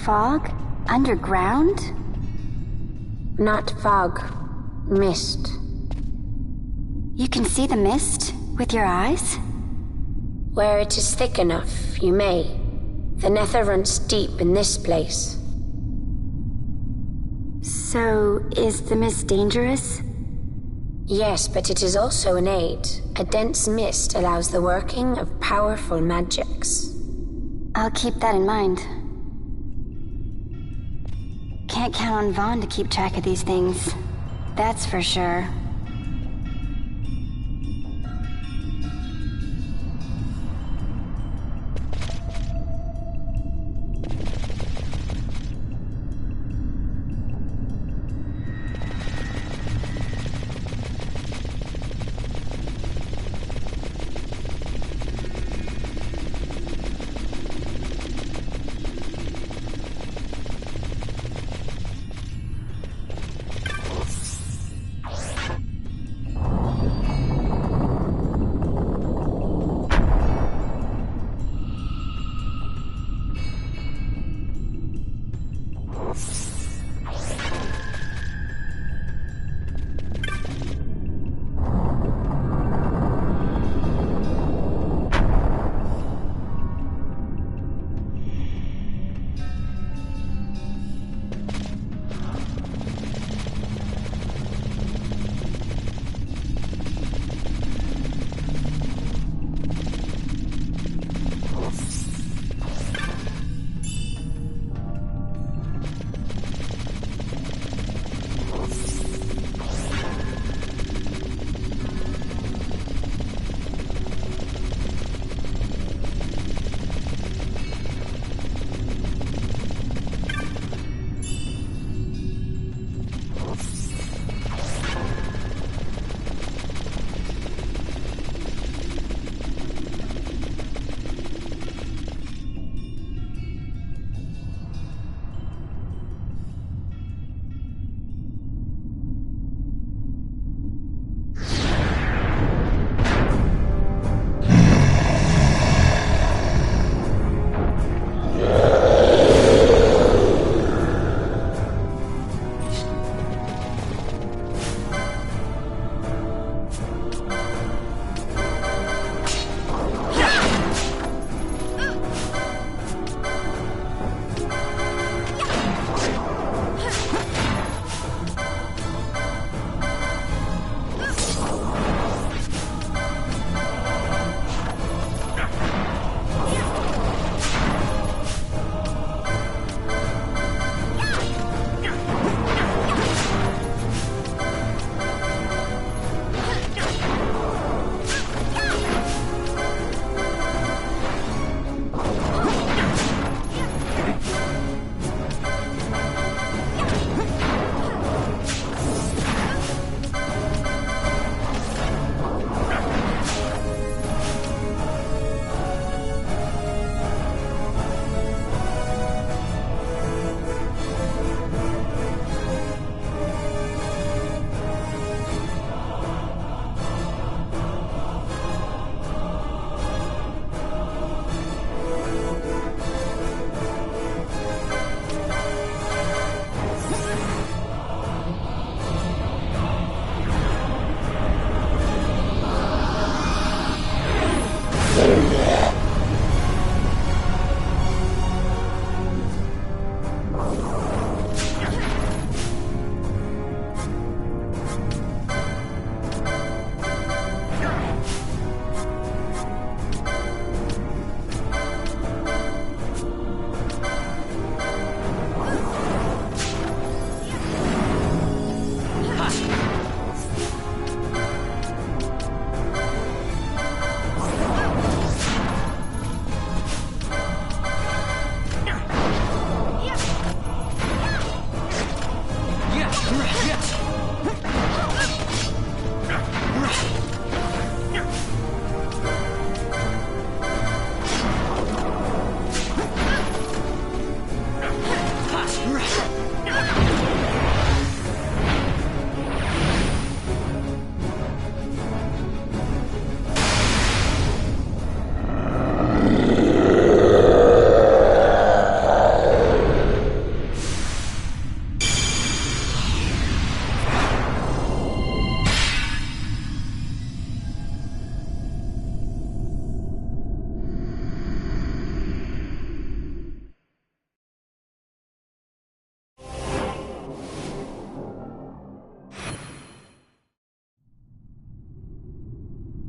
Fog? Underground? Not fog. Mist. You can see the mist with your eyes? Where it is thick enough, you may. The nether runs deep in this place. So, is the mist dangerous? Yes, but it is also an aid. A dense mist allows the working of powerful magics. I'll keep that in mind. Can't count on Vaughn to keep track of these things. That's for sure.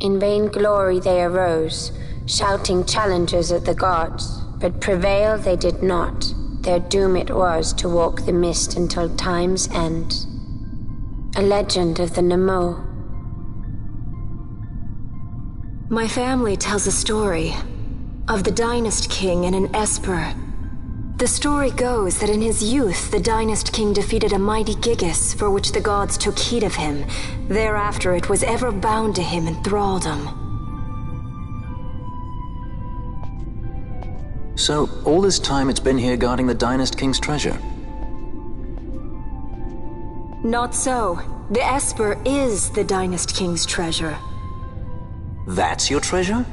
In vainglory they arose, shouting challenges at the gods, but prevail they did not. Their doom it was to walk the mist until time's end. A legend of the Nemo. My family tells a story of the Dynast King and an Esper. The story goes that in his youth, the Dynast King defeated a mighty Gigas, for which the gods took heed of him. Thereafter it was ever bound to him in thraldom. So, all this time it's been here guarding the Dynast King's treasure? Not so. The Esper is the Dynast King's treasure. That's your treasure?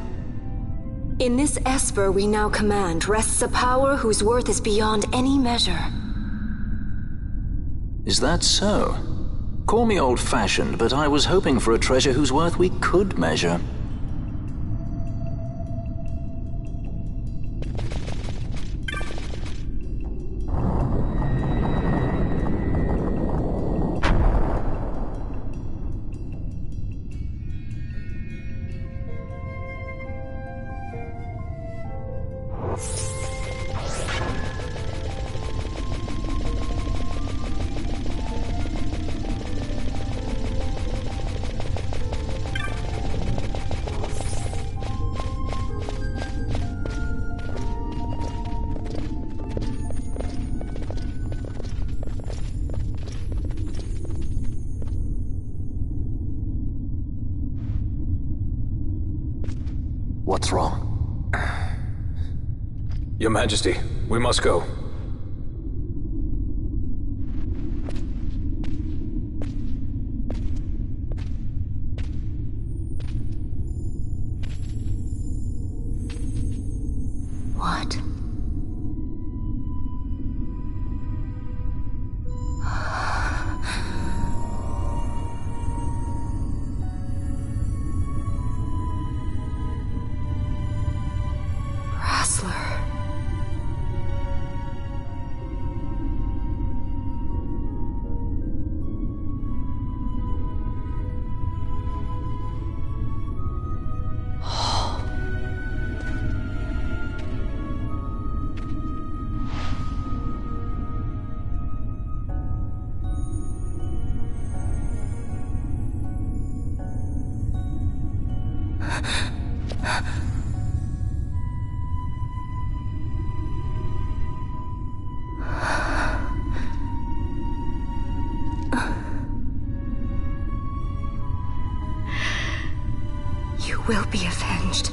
In this Esper we now command rests a power whose worth is beyond any measure. Is that so? Call me old-fashioned, but I was hoping for a treasure whose worth we could measure. What's wrong? Your Majesty, we must go. What? You will be avenged.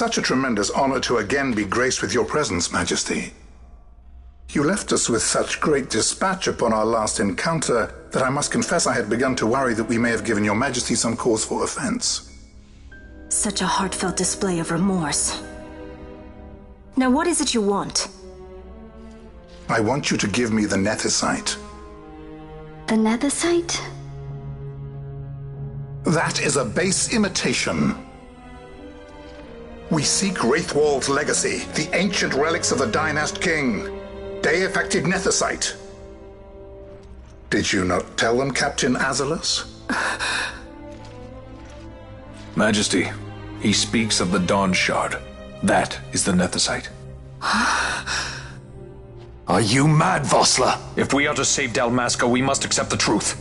such a tremendous honor to again be graced with your presence, Majesty. You left us with such great dispatch upon our last encounter that I must confess I had begun to worry that we may have given your Majesty some cause for offense. Such a heartfelt display of remorse. Now what is it you want? I want you to give me the Nethicite. The Nethicite? That is a base imitation. We seek Wraithwald's legacy, the ancient relics of the Dynast King. Day-affected Nethicite. Did you not tell them, Captain Azalus? Majesty, he speaks of the Dawn Shard. That is the Nethicite. Are you mad, Vossler? If we are to save Dalmasca, we must accept the truth.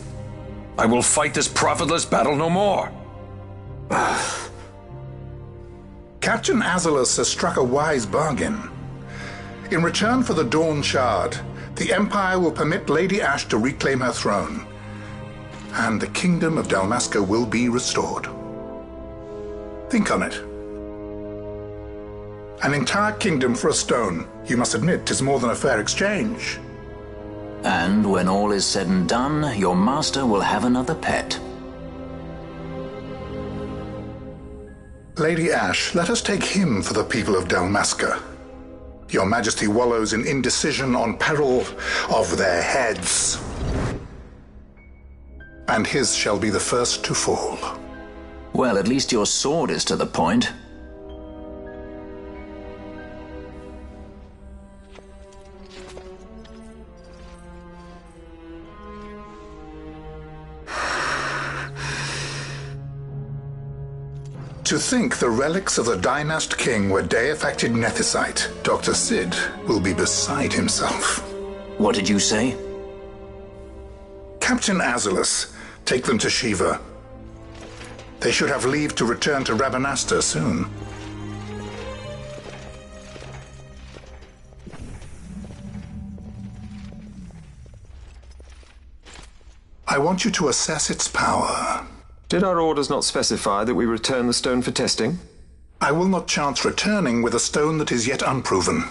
I will fight this profitless battle no more. Captain Azalus has struck a wise bargain. In return for the Dawn Shard, the Empire will permit Lady Ash to reclaim her throne, and the Kingdom of Dalmasca will be restored. Think on it. An entire kingdom for a stone. You must admit 'tis more than a fair exchange. And when all is said and done, your master will have another pet. Lady Ash, let us take him for the people of Dalmasca. Your Majesty wallows in indecision on peril of their heads. And his shall be the first to fall. Well, at least your sword is to the point. To think the relics of the Dynast King were day-affected Nethicite, Dr. Sid will be beside himself. What did you say? Captain Azalus, take them to Shiva. They should have leave to return to Rabanastre soon. I want you to assess its power. Did our orders not specify that we return the stone for testing? I will not chance returning with a stone that is yet unproven.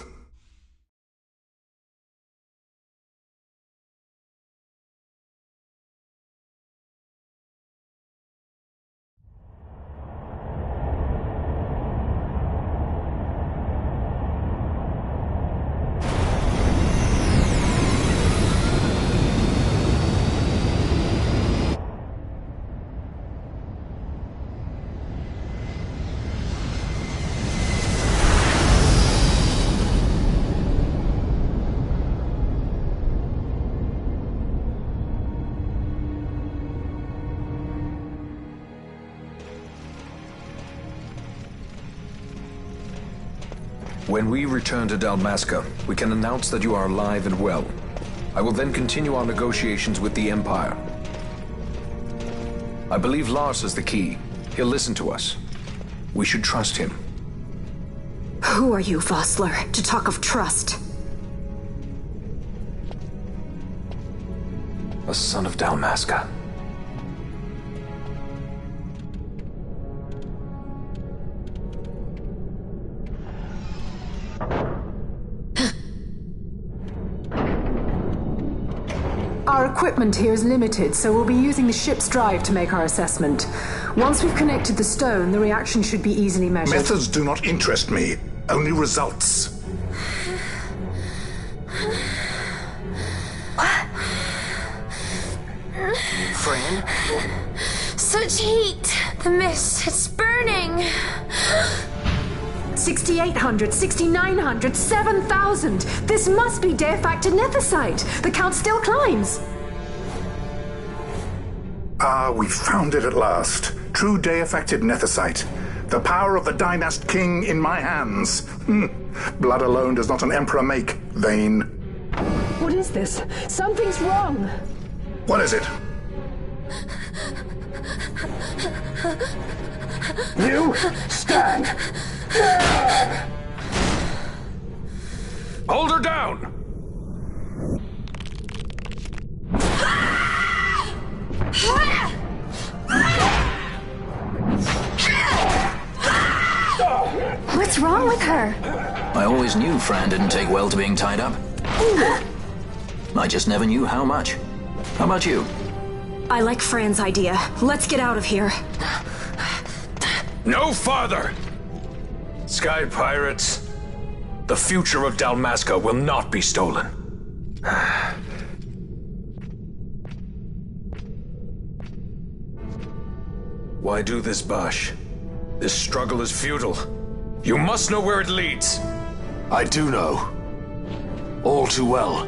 When we return to Dalmasca, we can announce that you are alive and well. I will then continue our negotiations with the Empire. I believe Lars is the key. He'll listen to us. We should trust him. Who are you, Vossler, to talk of trust? A son of Dalmasca. Our equipment here is limited, so we'll be using the ship's drive to make our assessment. Once we've connected the stone, the reaction should be easily measured. Methods do not interest me, only results. Friend? Such heat! The mist, it's burning! 6,800, 6,900, 7,000! This must be day-affected Nethicite! The count still climbs! Ah, we found it at last. True day-affected Nethicite. The power of the Dynast King in my hands. Blood alone does not an emperor make, Vayne. What is this? Something's wrong! What is it? You stand! Hold her down! What's always knew Fran didn't take well to being tied up. I just never knew how much. How about you? I like Fran's idea. Let's get out of here. No farther! Sky Pirates, the future of Dalmasca will not be stolen. Why do this, Bash? This struggle is futile. You must know where it leads. I do know. All too well.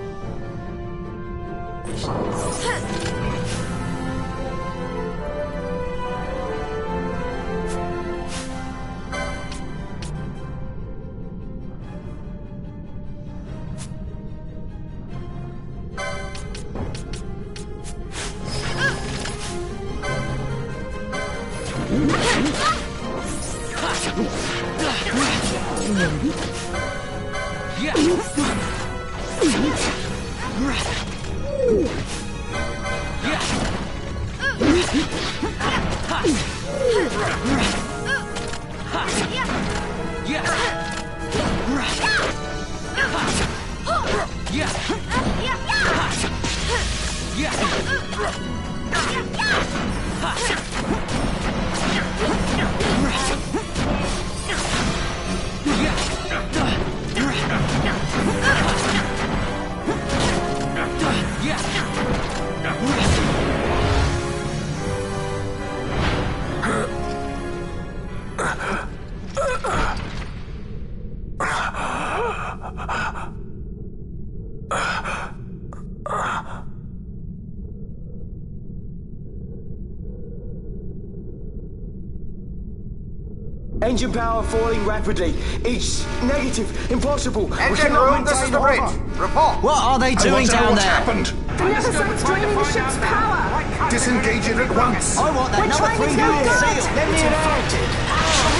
Engine power falling rapidly. Each negative, impossible. Engine room, this is the bridge. Report. What are they doing down there? What's happened? The Neversite's draining the ship's power. Disengage it at once. I want that number 3 unit sealed. Let me It's in. infected.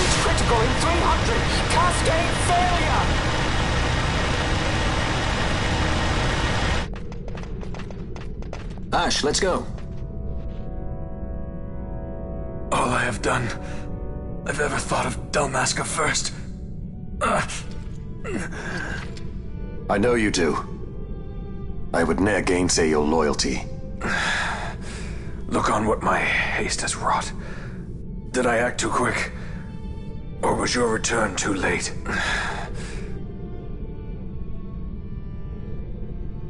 It's critical in 300. Cascade failure. Ash, let's go. All I have done, I've ever thought of Dalmasca first. I know you do. I would ne'er gainsay your loyalty. Look on what my haste has wrought. Did I act too quick? Or was your return too late?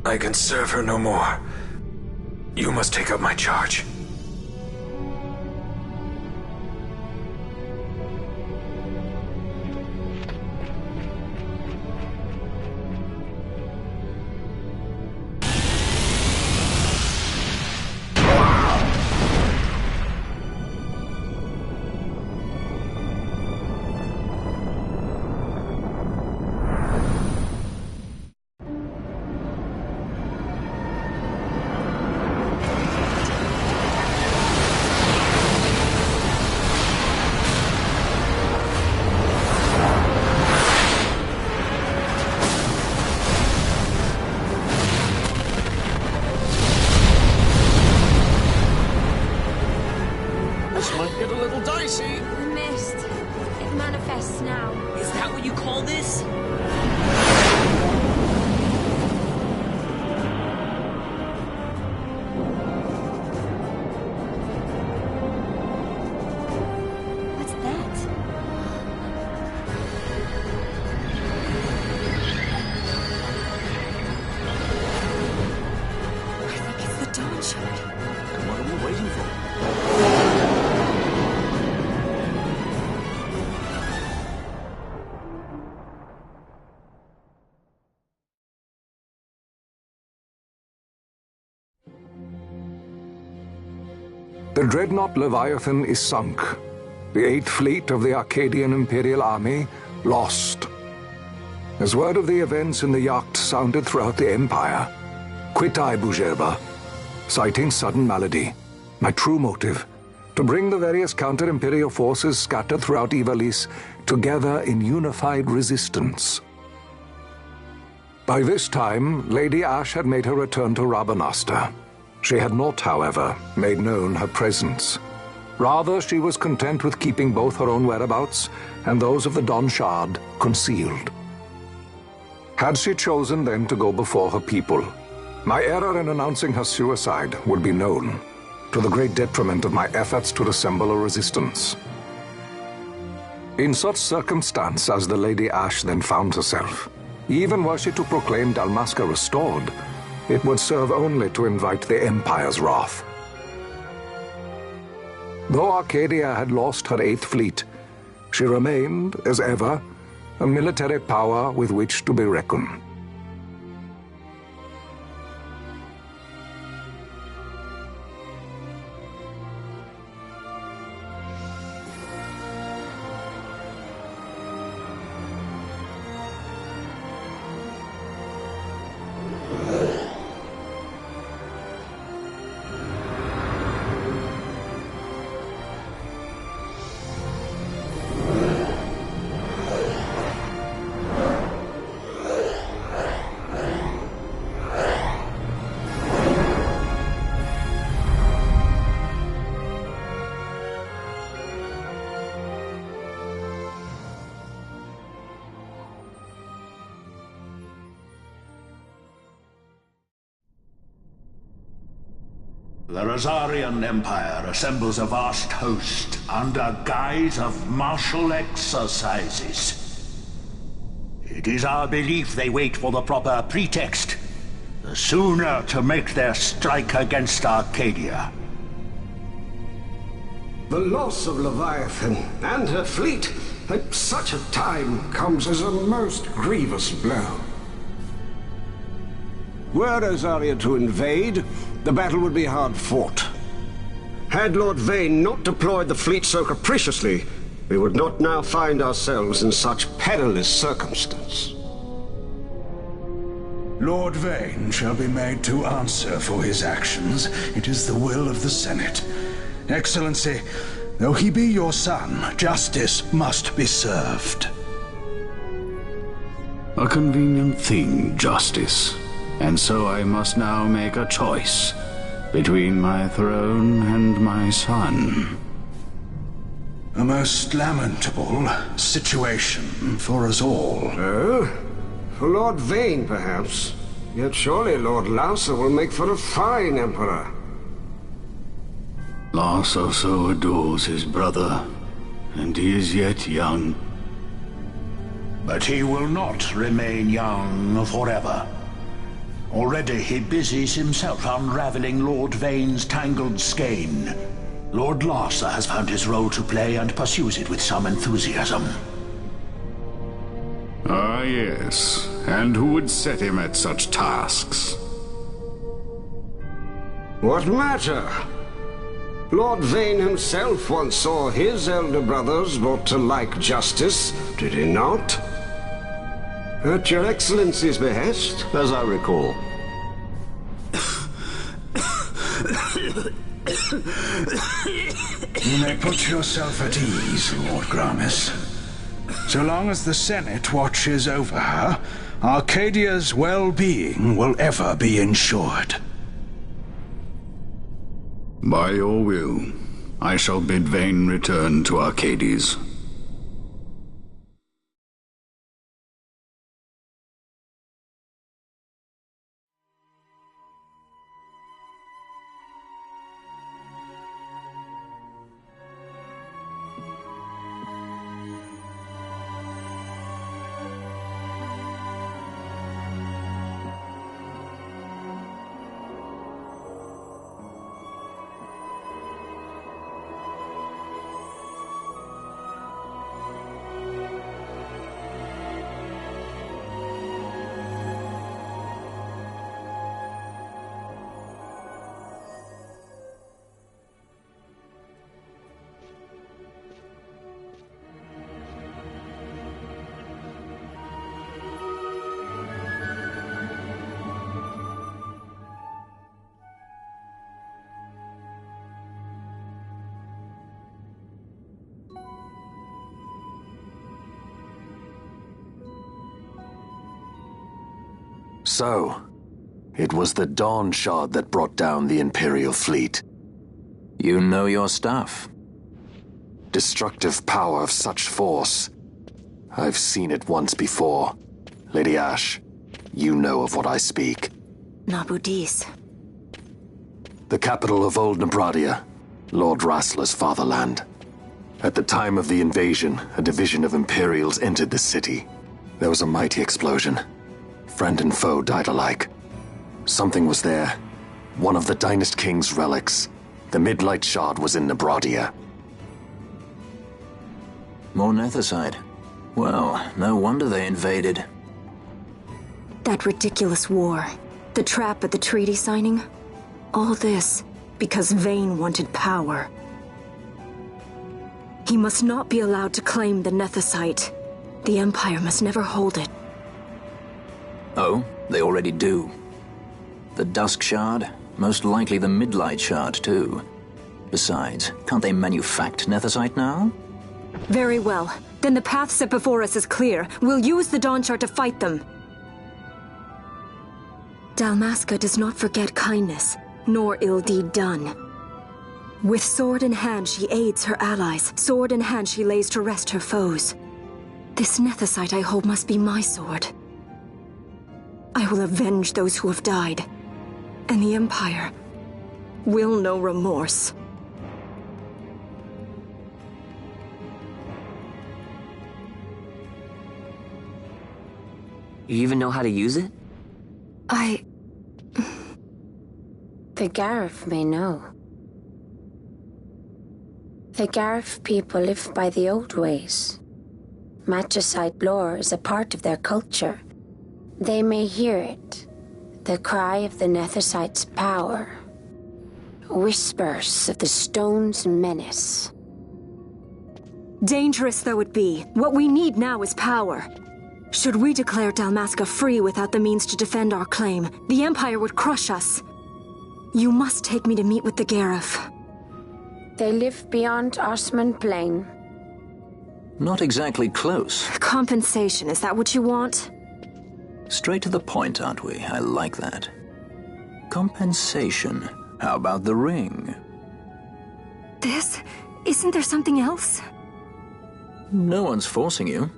I can serve her no more. You must take up my charge. The dreadnought Leviathan is sunk. The 8th Fleet of the Arcadian Imperial Army lost. As word of the events in the yacht sounded throughout the Empire, quit I Ps4'BR', citing sudden malady. My true motive, to bring the various counter-imperial forces scattered throughout Ivalice together in unified resistance. By this time, Lady Ash had made her return to Rabanastre. She had not, however, made known her presence. Rather, she was content with keeping both her own whereabouts and those of the Don Shard concealed. Had she chosen then to go before her people, my error in announcing her suicide would be known, to the great detriment of my efforts to assemble a resistance. In such circumstance as the Lady Ash then found herself, even were she to proclaim Dalmasca restored, it would serve only to invite the Empire's wrath. Though Arcadia had lost her 8th fleet, she remained, as ever, a military power with which to be reckoned. The Rosarian Empire assembles a vast host under guise of martial exercises. It is our belief they wait for the proper pretext, the sooner to make their strike against Arcadia. The loss of Leviathan and her fleet at such a time comes as a most grievous blow. Were Rosaria to invade, the battle would be hard fought. Had Lord Vane not deployed the fleet so capriciously, we would not now find ourselves in such perilous circumstance. Lord Vane shall be made to answer for his actions. It is the will of the Senate. Excellency, though he be your son, justice must be served. A convenient thing, justice. And so I must now make a choice between my throne and my son. A most lamentable situation for us all. Oh? For Lord Vane, perhaps. Yet surely Lord Lauser will make for a fine emperor. Lauser so adores his brother, and he is yet young. But he will not remain young forever. Already he busies himself unraveling Lord Vane's tangled skein. Lord Larsa has found his role to play and pursues it with some enthusiasm. Ah, yes. And who would set him at such tasks? What matter? Lord Vane himself once saw his elder brothers brought to like justice, did he not? At your Excellency's behest, as I recall. You may put yourself at ease, Lord Gramis. So long as the Senate watches over her, Arcadia's well-being will ever be ensured. By your will, I shall bid Vane return to Arcades. So, it was the Dawn Shard that brought down the Imperial fleet. You know your stuff. Destructive power of such force. I've seen it once before, Lady Ash. you know of what I speak. Nabudis. The capital of Old Nebradia, Lord Rassler's fatherland. At the time of the invasion, a division of Imperials entered the city. There was a mighty explosion. Friend and foe died alike. Something was there. One of the Dynast King's relics. The Midlight Shard was in Nebradia. More Nethicite. Well, no wonder they invaded. That ridiculous war. The trap at the treaty signing. All this because Vayne wanted power. He must not be allowed to claim the Nethicite. The Empire must never hold it. Oh, they already do. The Dusk Shard? Most likely the Midlight Shard, too. Besides, can't they manufacture Nethicite now? Very well. Then the path set before us is clear. We'll use the Dawn Shard to fight them. Dalmasca does not forget kindness, nor ill deed done. With sword in hand, she aids her allies. Sword in hand, she lays to rest her foes. This Nethicite I hold must be my sword. I will avenge those who have died. And the Empire will know remorse. You even know how to use it? The Garif may know. The Garif people live by the old ways. Magicite lore is a part of their culture. They may hear it. The cry of the Nethicite's power. Whispers of the stone's menace. Dangerous though it be, what we need now is power. Should we declare Dalmasca free without the means to defend our claim, the Empire would crush us. You must take me to meet with the Garif. They live beyond Osman Plain. Not exactly close. Compensation, is that what you want? Straight to the point, aren't we? I like that. Compensation. How about the ring? This? Isn't there something else? No one's forcing you.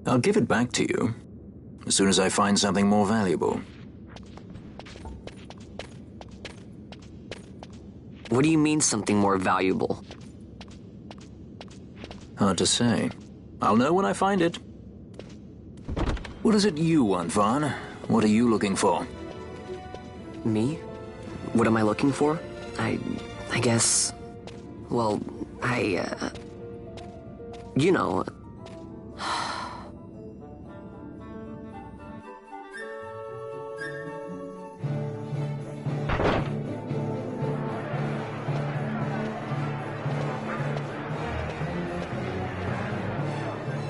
I'll give it back to you as soon as I find something more valuable. What do you mean something more valuable? Hard to say. I'll know when I find it. What is it you want, Vaughn? What are you looking for? Me? What am I looking for? I guess... Well, you know...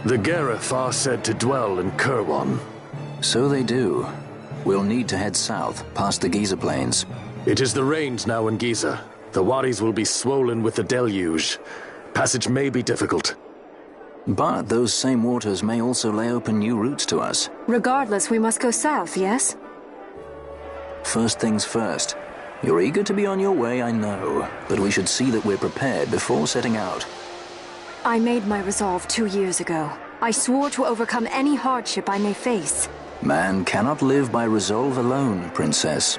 The Garif are said to dwell in Kirwan. So they do. We'll need to head south, past the Giza Plains. It is the rains now in Giza. The wadis will be swollen with the deluge. Passage may be difficult. But those same waters may also lay open new routes to us. Regardless, we must go south, yes? First things first. You're eager to be on your way, I know. But we should see that we're prepared before setting out. I made my resolve 2 years ago. I swore to overcome any hardship I may face. Man cannot live by resolve alone, Princess.